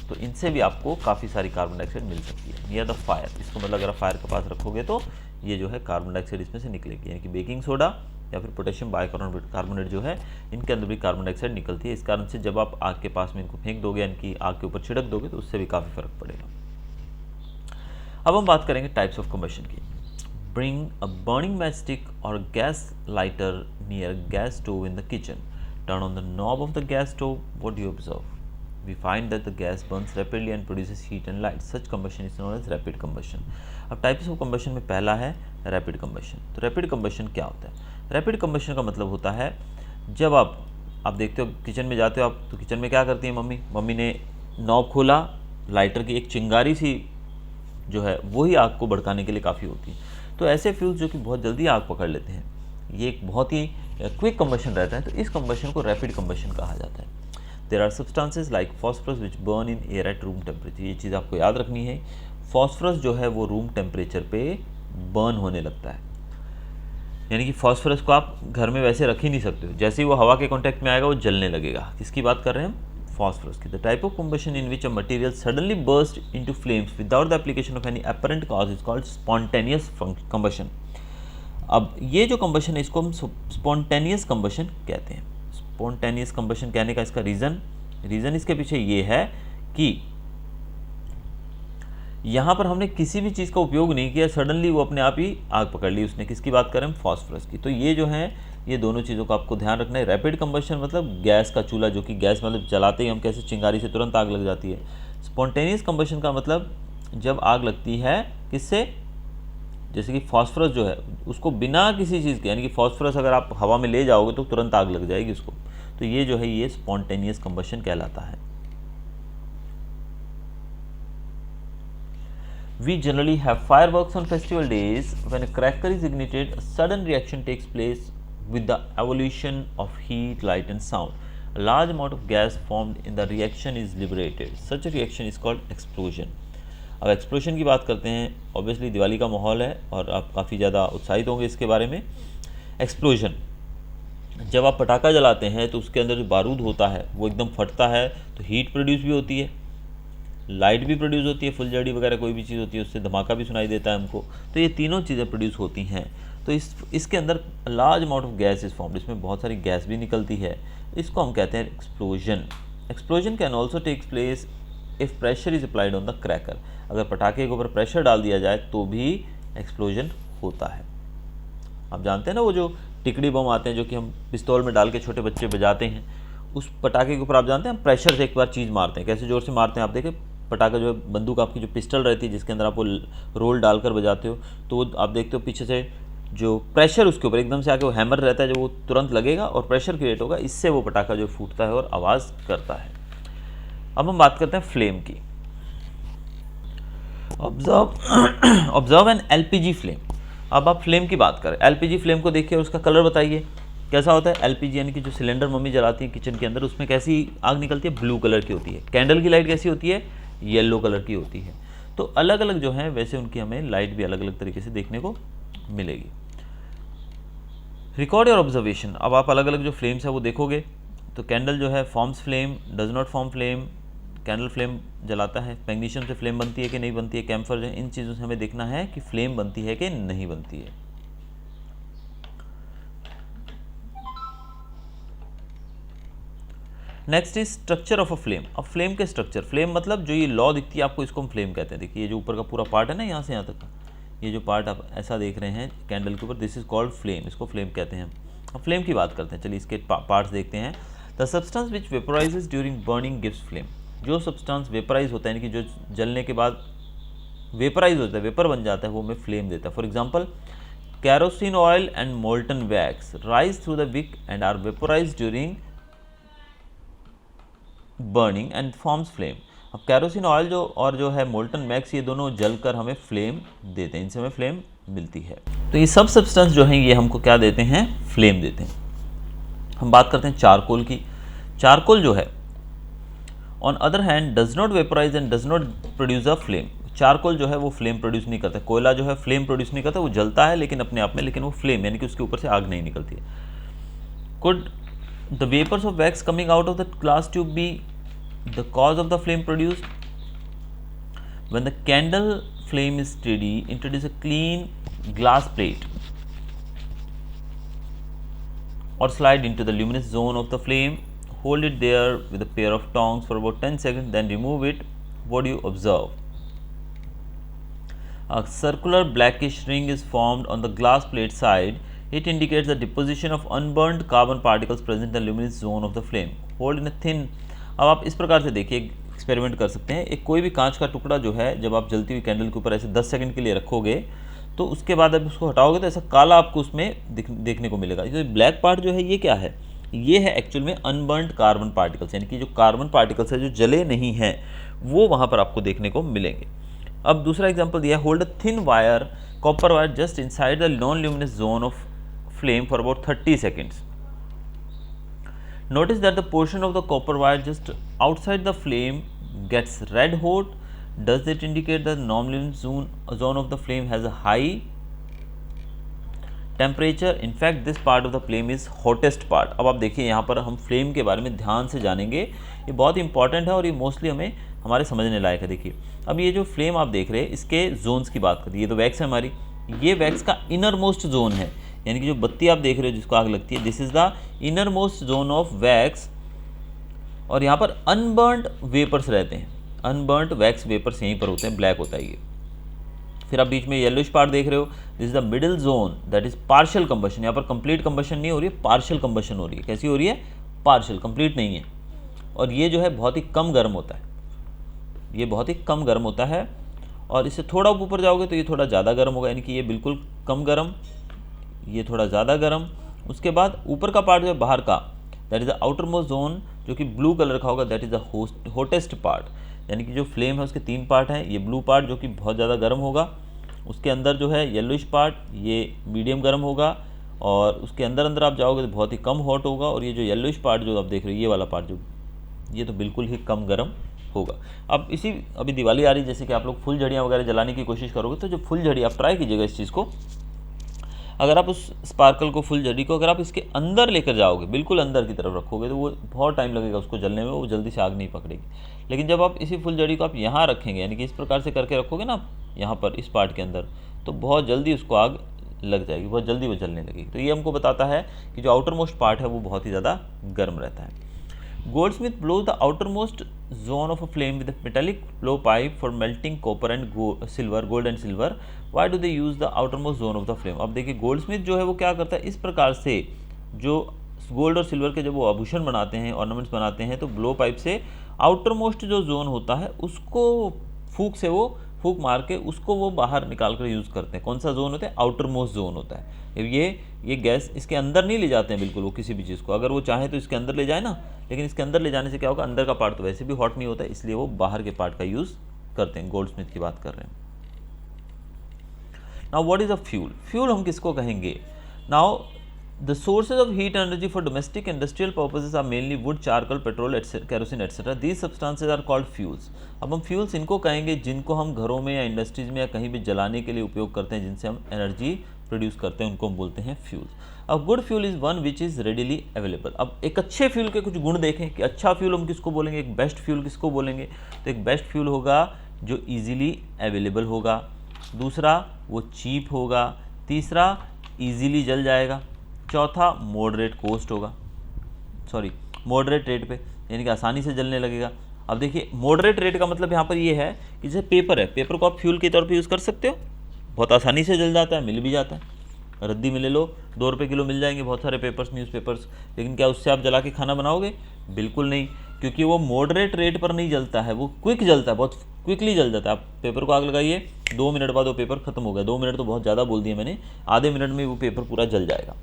तो इनसे भी आपको काफ़ी सारी कार्बन डाइऑक्साइड मिल सकती है नियर द फायर। इसको मतलब अगर आप फायर के पास रखोगे तो ये जो है कार्बन डाइऑक्साइड इसमें से निकलेगी, यानी कि बेकिंग सोडा या फिर पोटेशियम बाइकार्बोनेट जो है, इनके अंदर भी कार्बन डाइऑक्साइड निकलती है। इस कारण से जब आप आग के पास में इनको फेंक दोगे, यानी कि आग के ऊपर छिड़क दोगे, तो उससे भी काफ़ी फर्क पड़ेगा। अब हम बात करेंगे टाइप्स ऑफ कंबशन की। Bring a burning matchstick or gas lighter near gas stove in the kitchen. Turn on the knob of the gas stove. What do you observe? We find that the gas burns rapidly and produces heat and light. Such combustion is known as rapid combustion. अब types of combustion में पहला है rapid combustion. तो rapid combustion क्या होता है? Rapid combustion का मतलब होता है जब आप देखते हो किचन में जाते हो आप, तो किचन में क्या करती है मम्मी ने नॉब खोला, लाइटर की एक चिंगारी सी जो है वही आग को भड़काने के लिए काफ़ी होती है। तो ऐसे फ्यूल्स जो कि बहुत जल्दी आग पकड़ लेते हैं, ये एक बहुत ही क्विक कंबशन रहता है, तो इस कंबशन को रैपिड कंबशन कहा जाता है। There are substances like phosphorus which burn in air at room temperature. ये चीज़ आपको याद रखनी है, फॉस्फरस जो है वो रूम टेम्परेचर पे बर्न होने लगता है, यानी कि फॉस्फरस को आप घर में वैसे रख ही नहीं सकते हो, जैसे ही वो हवा के कॉन्टैक्ट में आएगा वो जलने लगेगा। किसकी बात कर रहे हैं हम? phosphorus की। The type of combustion in which a material suddenly bursts into flames without the application of any apparent cause is called spontaneous combustion. अब ये जो combustion है इसको हम spontaneous combustion कहते हैं। spontaneous combustion कहने का इसका रीज़न इसके पीछे ये है कि यहाँ पर हमने किसी भी चीज़ का उपयोग नहीं किया, सडनली वो अपने आप ही आग पकड़ ली उसने। किसकी बात करें? फॉस्फरस की। तो ये जो है ये दोनों चीज़ों का आपको ध्यान रखना है। रैपिड कंबशन मतलब गैस का चूल्हा, जो कि गैस मतलब जलाते ही हम कैसे चिंगारी से तुरंत आग लग जाती है। स्पॉन्टेनियस कंबशन का मतलब जब आग लगती है किससे? जैसे कि फॉस्फरस जो है उसको बिना किसी चीज़ के, यानी कि फॉस्फरस अगर आप हवा में ले जाओगे तो तुरंत आग लग जाएगी उसको। तो ये जो है ये स्पॉन्टेनियस कंबशन कहलाता है। We generally have fireworks on festival days. When a cracker is ignited, a sudden reaction takes place with the evolution of heat, light and sound. A large amount of gas formed in the reaction is liberated. Such a reaction is called explosion. अब explosion की बात करते हैं। Obviously Diwali का माहौल है और आप काफ़ी ज़्यादा उत्साहित होंगे इसके बारे में। एक्सप्लोजन, जब आप पटाखा जलाते हैं तो उसके अंदर जो बारूद होता है वो एकदम फटता है, तो हीट प्रोड्यूस भी होती है, लाइट भी प्रोड्यूस होती है, फुलझड़ी वगैरह कोई भी चीज़ होती है उससे धमाका भी सुनाई देता है हमको। तो ये तीनों चीज़ें प्रोड्यूस होती हैं। तो इसके अंदर large amount of gas is formed, इसमें बहुत सारी गैस भी निकलती है। इसको हम कहते हैं explosion. Explosion can also takes place if pressure is applied on the cracker. अगर पटाखे के ऊपर प्रेशर डाल दिया जाए तो भी एक्सप्लोजन होता है। आप जानते हैं ना वो जो टिकड़ी बम आते हैं जो कि हम पिस्तौल में डाल के छोटे बच्चे बजाते हैं, उस पटाखे के ऊपर आप जानते हैं हम प्रेशर से एक बार चीज़ मारते हैं, कैसे ज़ोर से मारते हैं। आप देखें पटाखा जो है, बंदूक आपकी जो पिस्टल रहती है जिसके अंदर आप वो रोल डालकर बजाते हो, तो वो आप देखते हो पीछे से जो प्रेशर उसके ऊपर एकदम से आके वो हैमर रहता है जो वो तुरंत लगेगा और प्रेशर क्रिएट होगा, इससे वो पटाखा जो फूटता है और आवाज़ करता है। अब हम बात करते हैं फ्लेम की। Observe an LPG flame. अब आप फ्लेम की बात करें, एलपीजी फ्लेम को देखिए और उसका कलर बताइए कैसा होता है। एलपीजी यानी कि जो सिलेंडर मम्मी जलाती है किचन के अंदर, उसमें कैसी आग निकलती है? ब्लू कलर की होती है। कैंडल की लाइट कैसी होती है? येलो कलर की होती है। तो अलग अलग जो है वैसे उनकी हमें लाइट भी अलग अलग तरीके से देखने को मिलेगी। Record your observation. अब आप अलग अलग जो फ्लेम्स है वो देखोगे। तो कैंडल जो है forms flame, does not form flame, candle flame जलाता है, मैग्नीशियम से फ्लेम बनती है कि नहीं बनती है, कैम्फर जो है, इन चीज़ों से हमें देखना है कि फ्लेम बनती है कि नहीं बनती है। Next is structure of a flame. अब फ्लेम के स्ट्रक्चर, फ्लेम मतलब जो ये लॉ दिखती है आपको, इसको हम फ्लेम कहते हैं। देखिए ये जो ऊपर का पूरा पार्ट है ना, यहाँ से यहाँ तक का, ये जो पार्ट आप ऐसा देख रहे हैं कैंडल के ऊपर, दिस इज कॉल्ड फ्लेम, इसको फ्लेम कहते हैं। अब फ्लेम की बात करते हैं, चलिए इसके पार्ट्स देखते हैं। The substance which vaporizes during burning gives flame. जो सब्सटेंस वेपराइज होता है, यानी कि जो जलने के बाद वेपराइज होता है, वेपर बन जाता है, वो हमें फ्लेम देता है। For example, kerosene oil and molten wax rise through the wick and are vaporise during burning and forms flame. अब कैरोसिन ऑयल जो है मोल्टन वैक्स, ये दोनों जलकर हमें फ्लेम देते हैं, इनसे हमें फ्लेम मिलती है। तो ये सब सब्सटेंस जो हैं ये हमको क्या देते हैं, फ्लेम देते हैं। हम बात करते हैं चारकोल की। चारकोल जो है on other hand does not vaporise and does not produce a flame. Charcoal जो है वो फ्लेम प्रोड्यूस नहीं करता, कोयला जो है फ्लेम प्रोड्यूस नहीं करता, वो जलता है लेकिन अपने आप में, लेकिन वो फ्लेम यानी कि उसके ऊपर से आग नहीं निकलती है। Could the vapours of wax coming out of the glass tube be the cause of the flame produced? When the candle flame is steady, introduce a clean glass plate or slide into the luminous zone of the flame. Hold it there with a pair of tongs for about 10 seconds, then remove it. What do you observe? A circular blackish ring is formed on the glass plate side. It indicates the deposition of unburned carbon particles present in the luminous zone of the flame. Hold in a thin। अब आप इस प्रकार से देखिए, experiment कर सकते हैं। एक कोई भी कांच का टुकड़ा जो है, जब आप जलती हुई कैंडल के ऊपर ऐसे 10 सेकंड के लिए रखोगे, तो उसके बाद आप उसको हटाओगे तो ऐसा काला आपको उसमें देखने को मिलेगा। तो ब्लैक पार्ट जो है ये क्या है, ये है एक्चुअल में अनबर्न्ड कार्बन पार्टिकल्स, यानी कि जो कार्बन पार्टिकल्स है जो जले नहीं हैं, वो वहाँ पर आपको देखने को मिलेंगे। अब दूसरा एग्जाम्पल दिया, hold a thin wire, copper wire, just inside the non luminous zone of flame for about 30 seconds. Notice that the portion of the copper wire just outside the flame gets red hot. Does it indicate that the non-luminous zone of the flame has a high temperature? In fact, this part of the flame is hottest part. अब आप देखिए यहाँ पर हम flame के बारे में ध्यान से जानेंगे, ये बहुत इंपॉर्टेंट है और ये मोस्टली हमें हमारे समझने लायक है। देखिए अब ये जो फ्लेम आप देख रहे हैं, इसके जोन्स की बात करिए। ये तो वैक्स है हमारी, ये वैक्स का इनर मोस्ट जोन है, यानी कि जो बत्ती आप देख रहे हो जिसको आग लगती है, this is the inner most zone of wax. और यहाँ पर अनबर्न्ड वेपर्स रहते हैं, अनबर्न्ड वैक्स वेपर्स यहीं पर होते हैं, ब्लैक होता है ये। फिर आप बीच में येलोइश पार्ट देख रहे हो, this is the middle zone, that is partial combustion. यहाँ पर कंप्लीट कंबशन नहीं हो रही है, पार्शियल कंबशन हो रही है। कैसी हो रही है, पार्शियल, कंप्लीट नहीं है। और ये जो है बहुत ही कम गर्म होता है, ये बहुत ही कम गर्म होता है। और इससे थोड़ा ऊपर जाओगे तो ये थोड़ा ज़्यादा गर्म होगा, यानी कि ये बिल्कुल कम गर्म, ये थोड़ा ज़्यादा गर्म। उसके बाद ऊपर का पार्ट जो है बाहर का, that is the outer most zone, जो कि ब्लू कलर का होगा, that is the hottest part. यानी कि जो फ्लेम है उसके 3 पार्ट हैं, ये ब्लू पार्ट जो कि बहुत ज़्यादा गर्म होगा, उसके अंदर जो है येलोइश पार्ट, ये मीडियम गर्म होगा, और उसके अंदर अंदर आप जाओगे तो बहुत ही कम हॉट होगा, और ये जो येलोइश पार्ट जो आप देख रहे हो, ये वाला पार्ट जो, ये तो बिल्कुल ही कम गर्म होगा। अब अभी दिवाली आ रही, जैसे कि आप लोग फुलझड़ियाँ वगैरह जलाने की कोशिश करोगे, तो जो फुलझड़ी आप ट्राई कीजिएगा इस चीज़ को, अगर आप उस स्पार्कल को, फुलझड़ी को अगर आप इसके अंदर लेकर जाओगे, बिल्कुल अंदर की तरफ रखोगे, तो वो बहुत टाइम लगेगा उसको जलने में, वो जल्दी से आग नहीं पकड़ेगी। लेकिन जब आप इसी फुलझड़ी को आप यहाँ रखेंगे, यानी कि इस प्रकार से करके रखोगे ना यहाँ पर इस पार्ट के अंदर, तो बहुत जल्दी उसको आग लग जाएगी, बहुत जल्दी वो जलने लगेगी। तो ये हमको बताता है कि जो आउटर मोस्ट पार्ट है वो बहुत ही ज़्यादा गर्म रहता है। Goldsmith blows the outermost zone of a flame with a metallic blowpipe for melting copper and gold and silver. Why do they use the outermost zone of the flame? अब देखिए Goldsmith जो है वो क्या करता है, इस प्रकार से जो गोल्ड और सिल्वर के जब वो आभूषण बनाते हैं, ऑर्नामेंट्स बनाते हैं, तो ब्लो पाइप से आउटरमोस्ट जो जोन होता है उसको फूक मार के उसको वो बाहर निकाल कर यूज़ करते हैं। कौन सा जोन होता है, आउटरमोस्ट जोन होता है। ये गैस इसके अंदर नहीं ले जाते हैं बिल्कुल वो किसी भी चीज़ को, अगर वो चाहे तो इसके अंदर ले जाए ना, लेकिन इसके अंदर ले जाने से क्या होगा, अंदर का पार्ट तो वैसे भी हॉट नहीं होता, इसलिए वो बाहर के पार्ट का यूज़ करते हैं। गोल्डस्मिथ की बात कर रहे हैं। Now what is a fuel? Fuel हम किसको कहेंगे? Now the sources of heat energy for domestic industrial purposes are mainly wood, charcoal, petrol, kerosene etcetera. These substances are called fuels. अब हम फ्यूल्स इनको कहेंगे जिनको हम घरों में या इंडस्ट्रीज में या कहीं भी जलाने के लिए उपयोग करते हैं, जिनसे हम एनर्जी प्रोड्यूस करते हैं उनको हम बोलते हैं फ्यूल्स। अब good fuel is one which is readily available. अब एक अच्छे फ्यूल के कुछ गुण देखें कि अच्छा फ्यूल हम किसको बोलेंगे, एक बेस्ट फ्यूल किसको बोलेंगे। तो एक बेस्ट फ्यूल होगा जो ईजिली अवेलेबल होगा, दूसरा वो चीप होगा, तीसरा ईजिली जल जाएगा, चौथा मॉडरेट कॉस्ट होगा, मॉडरेट रेट पे, यानी कि आसानी से जलने लगेगा। अब देखिए मॉडरेट रेट का मतलब यहाँ पर ये है कि जैसे पेपर है, पेपर को आप फ्यूल के तौर पे यूज़ कर सकते हो, बहुत आसानी से जल जाता है, मिल भी जाता है। रद्दी में ले लो, 2 रुपये किलो मिल जाएंगे बहुत सारे पेपर्स, न्यूज़पेपर्स। लेकिन क्या उससे आप जला के खाना बनाओगे? बिल्कुल नहीं, क्योंकि वो मॉडरेट रेट पर नहीं जलता है, वो क्विक जलता है, बहुत क्विकली जल जाता है। आप पेपर को आग लगाइए, 2 मिनट बाद वो पेपर खत्म हो गया। 2 मिनट तो बहुत ज़्यादा बोल दिया मैंने, आधे मिनट में वो पेपर पूरा जल जाएगा।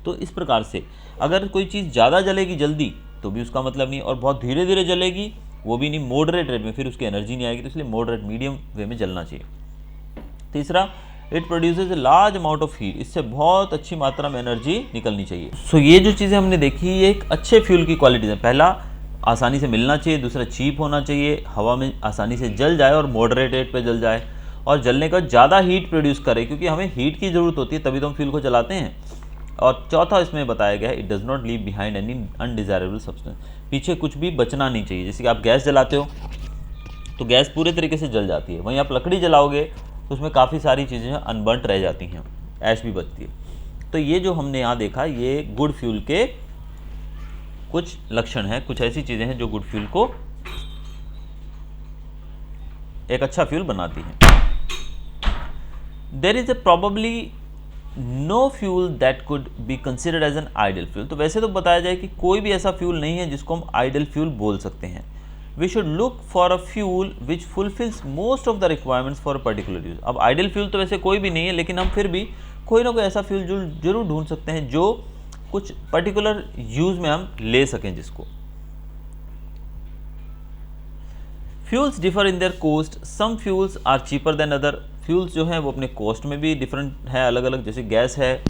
तो इस प्रकार से अगर कोई चीज़ ज़्यादा जलेगी जल्दी तो भी उसका मतलब नहीं, और बहुत धीरे धीरे जलेगी वो भी नहीं, मॉडरेट रेट में, फिर उसकी एनर्जी नहीं आएगी। तो इसलिए मॉडरेट मीडियम वे में जलना चाहिए। तीसरा, it produces a large amount of heat, इससे बहुत अच्छी मात्रा में एनर्जी निकलनी चाहिए। सो ये जो चीज़ें हमने देखी ये एक अच्छे फ्यूल की क्वालिटीज़ है। पहला, आसानी से मिलना चाहिए, दूसरा चीप होना चाहिए, हवा में आसानी से जल जाए और मॉडरेट रेट पे जल जाए, और जलने का ज़्यादा हीट प्रोड्यूस करे, क्योंकि हमें हीट की ज़रूरत होती है तभी तो हम फ्यूल को जलाते हैं। और चौथा इसमें बताया गया है, it does not leave behind any undesirable substance, पीछे कुछ भी बचना नहीं चाहिए। जैसे कि आप गैस जलाते हो तो गैस पूरे तरीके से जल जाती है, वहीं आप लकड़ी जलाओगे तो उसमें काफ़ी सारी चीज़ें अनबर्nt रह जाती हैं, ऐश भी बचती है। तो ये जो हमने यहाँ देखा ये गुड फ्यूल के कुछ लक्षण हैं, कुछ ऐसी चीज़ें हैं जो गुड फ्यूल को एक अच्छा फ्यूल बनाती हैं। There is a probably no fuel that could be considered as an ideal fuel. तो वैसे तो बताया जाए कि कोई भी ऐसा फ्यूल नहीं है जिसको हम आइडियल फ्यूल बोल सकते हैं। We should look for a fuel which fulfils most of the requirements for a particular use. अब आइडियल फ्यूल तो वैसे कोई भी नहीं है, लेकिन हम फिर भी कोई ना कोई ऐसा फ्यूल जरूर ढूंढ सकते हैं जो कुछ पर्टिकुलर यूज में हम ले सकें जिसको। Fuels differ in their cost, some fuels are cheaper than other. Fuels जो हैं वो अपने कॉस्ट में भी डिफरेंट है, अलग अलग। जैसे गैस है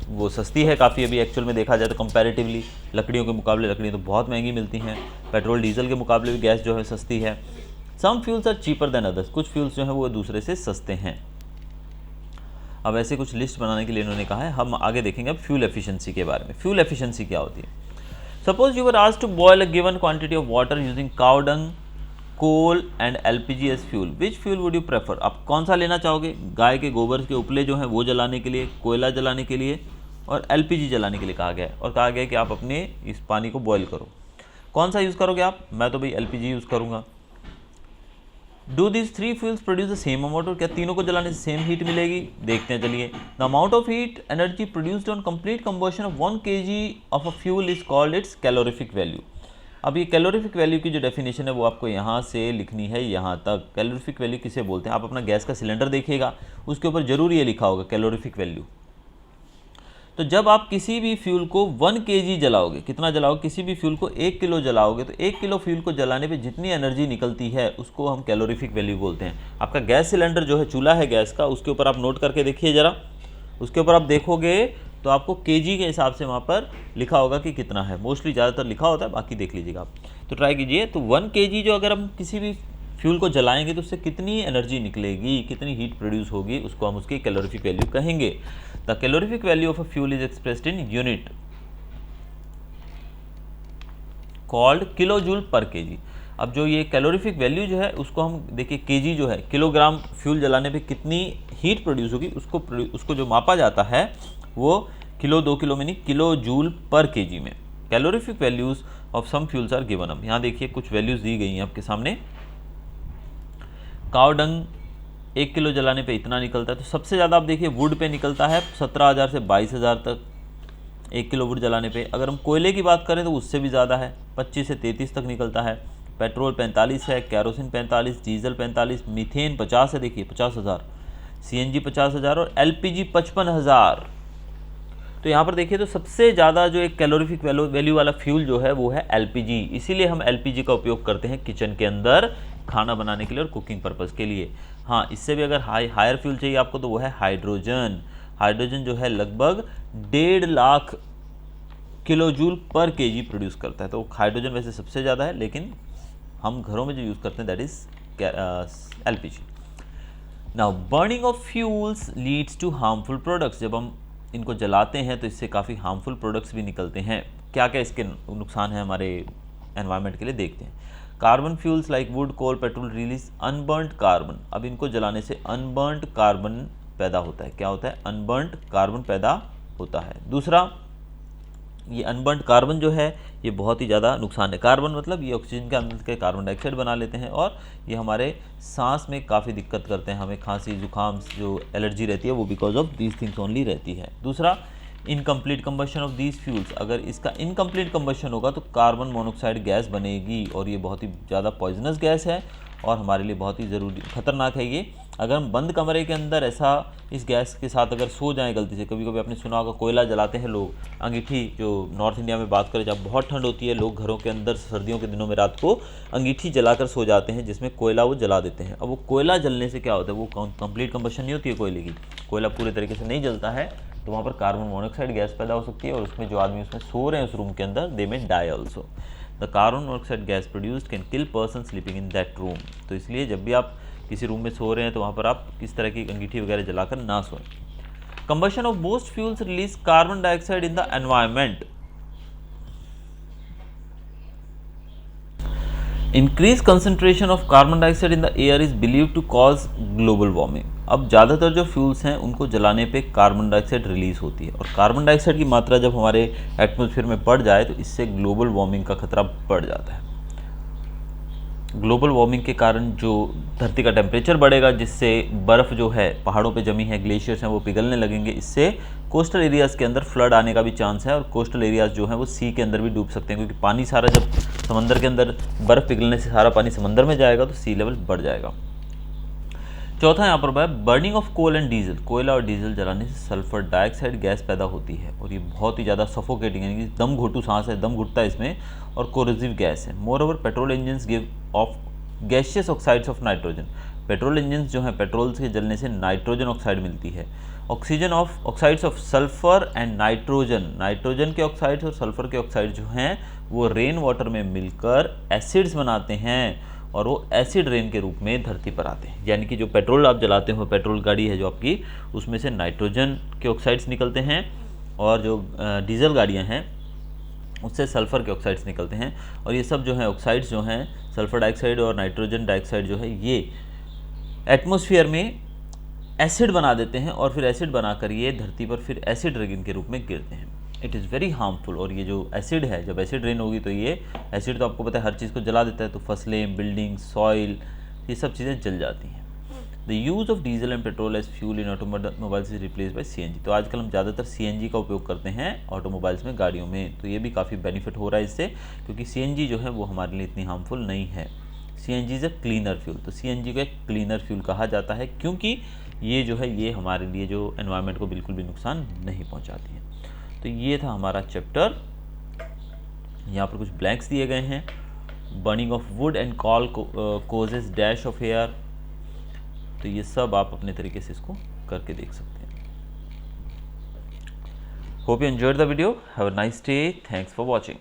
वो सस्ती है काफ़ी, अभी एक्चुअल में देखा जाए तो कंपैरेटिवली लकड़ियों के मुकाबले लकड़ियाँ तो बहुत महंगी मिलती हैं। पेट्रोल डीजल के मुकाबले भी गैस जो है सस्ती है। Some fuels are cheaper than others, कुछ फ्यूल्स जो हैं वो दूसरे से सस्ते हैं। अब ऐसे कुछ लिस्ट बनाने के लिए इन्होंने कहा है, हम आगे देखेंगे अब फ्यूल एफिशिएंसी के बारे में। फ्यूल एफिशिएंसी क्या होती है? Suppose you were asked to boil a given quantity of water using cow dung, coal and LPG as fuel, which fuel would you prefer? आप कौन सा लेना चाहोगे? गाय के गोबर के उपले जो हैं वो जलाने के लिए, कोयला जलाने के लिए और एलपीजी जलाने के लिए कहा गया है। और कहा गया है कि आप अपने इस पानी को बॉयल करो। कौन सा यूज़ करोगे आप? मैं तो भाई एलपीजी यूज़ करूँगा। Do this 3 fuels produce the same amount? और क्या तीनों को जलाने से सेम हीट मिलेगी? देखते हैं चलिए। The amount of heat energy produced on complete combustion of 1 kg of a fuel is called its calorific value. अब ये कैलोरीफिक वैल्यू की जो डेफिनेशन है वो आपको यहाँ से लिखनी है यहाँ तक। कैलोरीफिक वैल्यू किसे बोलते हैं? आप अपना गैस का सिलेंडर देखिएगा, उसके ऊपर जरूर ये लिखा होगा कैलोरीफिक वैल्यू। तो जब आप किसी भी फ्यूल को 1 kg जलाओगे, कितना जलाओगे? किसी भी फ्यूल को 1 किलो जलाओगे तो 1 किलो फ्यूल को जलाने पे जितनी एनर्जी निकलती है उसको हम कैलोरीफिक वैल्यू बोलते हैं। आपका गैस सिलेंडर जो है, चूल्हा है गैस का, उसके ऊपर आप नोट करके देखिए ज़रा। उसके ऊपर आप देखोगे तो आपको केजी के हिसाब से वहाँ पर लिखा होगा कि कितना है। मोस्टली ज़्यादातर लिखा होता है, बाकी देख लीजिएगा आप, तो ट्राई कीजिए। तो 1 kg जो अगर हम किसी भी फ्यूल को जलाएंगे तो उससे कितनी एनर्जी निकलेगी, कितनी हीट प्रोड्यूस होगी, उसको हम उसकी कैलोरीफिक वैल्यू कहेंगे। The calorific value of a fuel is expressed in unit called kilo joule पर केजी। अब जो ये कैलोरीफिक वैल्यू जो है उसको हम देखिए, केजी जो है, किलोग्राम फ्यूल जलाने पे कितनी हीट प्रोड्यूस होगी, उसको जो मापा जाता है वो किलो, 2 किलो में नहीं, किलो जूल पर केजी में। Calorific values of some fuels are given. अब यहाँ देखिए कुछ वैल्यूज दी गई हैं आपके सामने। काव डंग 1 किलो जलाने पे इतना निकलता है, तो सबसे ज़्यादा आप देखिए वुड पे निकलता है 17,000 से 22,000 तक 1 किलो वुड जलाने पे। अगर हम कोयले की बात करें तो उससे भी ज़्यादा है, 25 से 33 तक निकलता है। पेट्रोल 45 है, कैरोसिन 45, डीजल 45, मीथेन 50 है, देखिए 50,000, सीएनजी 50,000 और एलपीजी 55,000। तो यहाँ पर देखिए तो सबसे ज़्यादा जो एक कैलोरीफिक वैल्यू वाला फ्यूल जो है वो है एलपीजी। इसीलिए हम एलपीजी का उपयोग करते हैं किचन के अंदर खाना बनाने के लिए और कुकिंग पर्पज़ के लिए। हाँ, इससे भी अगर हायर फ्यूल चाहिए आपको तो वो है हाइड्रोजन। हाइड्रोजन जो है लगभग 1.5 लाख किलो जूल पर केजी प्रोड्यूस करता है। तो हाइड्रोजन वैसे सबसे ज़्यादा है, लेकिन हम घरों में जो यूज़ करते हैं that is LPG. Now burning of fuels leads to harmful products. जब हम इनको जलाते हैं तो इससे काफ़ी हार्मफुल प्रोडक्ट्स भी निकलते हैं। क्या क्या इसके नुकसान हैं हमारे एनवायरनमेंट के लिए, देखते हैं। Carbon fuels like wood, coal, petrol release unburned carbon. अब इनको जलाने से अनबर्नड कार्बन पैदा होता है। क्या होता है? अनबर्नड कार्बन पैदा होता है। दूसरा, ये अनबर्नड कार्बन जो है ये बहुत ही ज़्यादा नुकसान है। कार्बन मतलब ये ऑक्सीजन के अंदर के कार्बन डाइऑक्साइड बना लेते हैं और ये हमारे सांस में काफ़ी दिक्कत करते हैं। हमें खांसी, जुकाम, जो एलर्जी रहती है वो because of these things only रहती है। दूसरा, incomplete combustion of these fuels. अगर इसका इनकम्प्लीट कंबशन होगा तो कार्बन मोनोऑक्साइड गैस बनेगी और ये बहुत ही ज़्यादा पॉइजनस गैस है और हमारे लिए बहुत ही ज़रूरी खतरनाक है ये। अगर हम बंद कमरे के अंदर ऐसा इस गैस के साथ अगर सो जाएं गलती से, कभी कभी आपने सुना होगा कोयला जलाते हैं लोग, अंगीठी, जो नॉर्थ इंडिया में बात करें जब बहुत ठंड होती है लोग घरों के अंदर सर्दियों के दिनों में रात को अंगीठी जलाकर सो जाते हैं जिसमें कोयला वो जला देते हैं। अब वो कोयला जलने से क्या होता है, वो कंप्लीट कंबशन नहीं होती है कोयले की, कोयला पूरे तरीके से नहीं जलता है तो वहाँ पर कार्बन मोनोऑक्साइड गैस पैदा हो सकती है और उसमें जो आदमी उसमें सो रहे हैं उस रूम के अंदर they may die also. The carbon monoxide gas produced can kill person sleeping in that room. तो इसलिए जब भी आप किसी रूम में सो रहे हैं तो वहाँ पर आप किस तरह की अंगीठी वगैरह जलाकर ना सोएं। Combustion of most fuels release carbon dioxide in the environment. Increase concentration of carbon dioxide in the air is believe to cause global warming. अब ज़्यादातर जो फ्यूल्स हैं उनको जलाने पे कार्बन डाइऑक्साइड रिलीज होती है और कार्बन डाइऑक्साइड की मात्रा जब हमारे एटमॉस्फेयर में बढ़ जाए तो इससे ग्लोबल वार्मिंग का खतरा बढ़ जाता है। ग्लोबल वार्मिंग के कारण जो धरती का टेम्परेचर बढ़ेगा जिससे बर्फ़ जो है पहाड़ों पे जमी है, ग्लेशियर्स हैं वो पिघलने लगेंगे। इससे कोस्टल एरियाज़ के अंदर फ्लड आने का भी चांस है और कोस्टल एरियाज़ जो हैं वो सी के अंदर भी डूब सकते हैं क्योंकि पानी सारा जब समंदर के अंदर बर्फ़ पिघलने से सारा पानी समंदर में जाएगा तो सी लेवल बढ़ जाएगा। चौथा यहाँ पर है burning of coal and diesel. कोयला और डीजल जलाने से सल्फर डाइऑक्साइड गैस पैदा होती है और ये बहुत ही ज़्यादा सफोकेटिंग यानी कि दम घोटू सांस है, दम घुटता है इसमें और कोरोसिव गैस है। More over petrol engines give of gaseous oxides of nitrogen. Petrol engine जो हैं पेट्रोल के जलने से नाइट्रोजन ऑक्साइड मिलती है। Oxygen of oxides of sulphur and nitrogen. Nitrogen के ऑक्साइड्स और सल्फर के ऑक्साइड जो हैं वो रेन वाटर में मिलकर एसिड्स बनाते हैं और वो एसिड रेन के रूप में धरती पर आते हैं। यानी कि जो पेट्रोल आप जलाते हो, पेट्रोल गाड़ी है जो आपकी, उसमें से नाइट्रोजन के ऑक्साइड्स निकलते हैं और जो डीजल गाड़ियाँ हैं उससे सल्फ़र के ऑक्साइड्स निकलते हैं और ये सब जो है ऑक्साइड्स जो हैं सल्फ़र डाइऑक्साइड और नाइट्रोजन डाइऑक्साइड जो है ये एटमॉस्फेयर में एसिड बना देते हैं और फिर एसिड बनाकर ये धरती पर फिर एसिड रेन के रूप में गिरते हैं। It is very harmful. और ये जो एसिड है, जब एसिड रेन होगी तो ये एसिड तो आपको पता है हर चीज़ को जला देता है, तो फसलें, बिल्डिंग, सॉइल, ये सब चीज़ें जल जाती हैं। The use of diesel and petrol as fuel in automobiles is replace by CNG. तो आजकल हम ज़्यादातर सीएनजी का उपयोग करते हैं ऑटोमोबाइल्स में, गाड़ियों में, तो ये भी काफ़ी बेनिफिट हो रहा है इससे क्योंकि सीएनजी जो है वो हमारे लिए इतनी हार्मफुल नहीं है। CNG is a cleaner fuel. तो सीएनजी को एक क्लीनर फ्यूल कहा जाता है क्योंकि ये जो है ये हमारे लिए जो एनवायरनमेंट को बिल्कुल भी नुकसान नहीं पहुंचाती है। तो ये था हमारा चैप्टर। यहाँ पर कुछ ब्लैंक्स दिए गए हैं। Burning of wood and coal causes dash of air. तो ये सब आप अपने तरीके से इसको करके देख सकते हैं। Hope you enjoyed the video. Have a nice day. Thanks for watching.